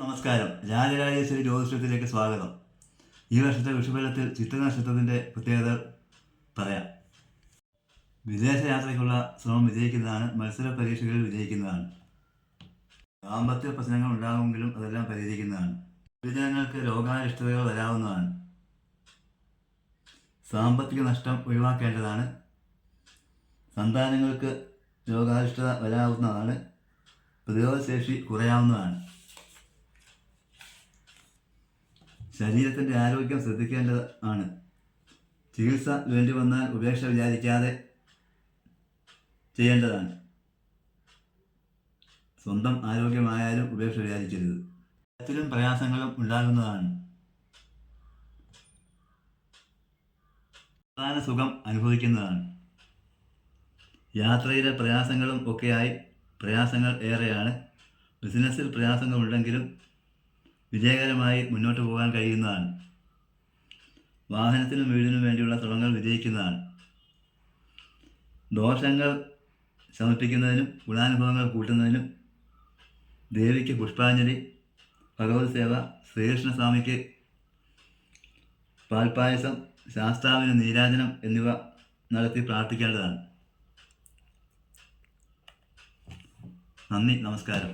നമസ്കാരം. രാജരാജേശ്വരി ജ്യോതിഷത്തിലേക്ക് സ്വാഗതം. ഈ വർഷത്തെ വിഷുഫലത്തിൽ ചിത്ര നക്ഷത്രത്തിൻ്റെ പ്രത്യേകത പറയാം. വിദേശ യാത്രയ്ക്കുള്ള ശ്രമം വിജയിക്കുന്നതാണ്. മത്സര പരീക്ഷകളിൽ വിജയിക്കുന്നതാണ്. ദാമ്പത്യ പ്രശ്നങ്ങൾ ഉണ്ടാകുമെങ്കിലും അതെല്ലാം പരിഹരിക്കുന്നതാണ്. പൊതുജനങ്ങൾക്ക് രോഗാരിഷ്ടതകൾ വരാവുന്നതാണ്. സാമ്പത്തിക നഷ്ടം ഒഴിവാക്കേണ്ടതാണ്. സന്താനങ്ങൾക്ക് രോഗാരിഷ്ടത വരാവുന്നതാണ്. പ്രതിരോധശേഷി കുറയാവുന്നതാണ്. ശരീരത്തിൻ്റെ ആരോഗ്യം ശ്രദ്ധിക്കേണ്ടതാണ്. ചികിത്സ വേണ്ടി വന്നാൽ ഉപേക്ഷ വിചാരിക്കാതെ ചെയ്യേണ്ടതാണ്. സ്വന്തം ആരോഗ്യമായാലും ഉപേക്ഷ വിചാരിക്കരുത്. ത്തിലും പ്രയാസങ്ങളും ഉണ്ടാകുന്നതാണ്. പ്രധാന സുഖം അനുഭവിക്കുന്നതാണ്. യാത്രയിലെ പ്രയാസങ്ങളും ഒക്കെയായി പ്രയാസങ്ങൾ ഏറെയാണ്. ബിസിനസ്സിൽ പ്രയാസങ്ങളുണ്ടെങ്കിലും വിജയകരമായി മുന്നോട്ട് പോകാൻ കഴിയുന്നതാണ്. വാഹനത്തിനും വീടിനും വേണ്ടിയുള്ള ശ്രമങ്ങൾ വിജയിക്കുന്നതാണ്. ദോഷങ്ങൾ ശമിപ്പിക്കുന്നതിനും ഗുണാനുഭവങ്ങൾ കൂട്ടുന്നതിനും ദേവിക്ക് പുഷ്പാഞ്ജലി, ഭഗവത് സേവ, ശ്രീകൃഷ്ണസ്വാമിക്ക് പാൽപ്പായസം, ശാസ്താവിന് നീരാജനം എന്നിവ നടത്തി പ്രാർത്ഥിക്കേണ്ടതാണ്. നന്ദി, നമസ്കാരം.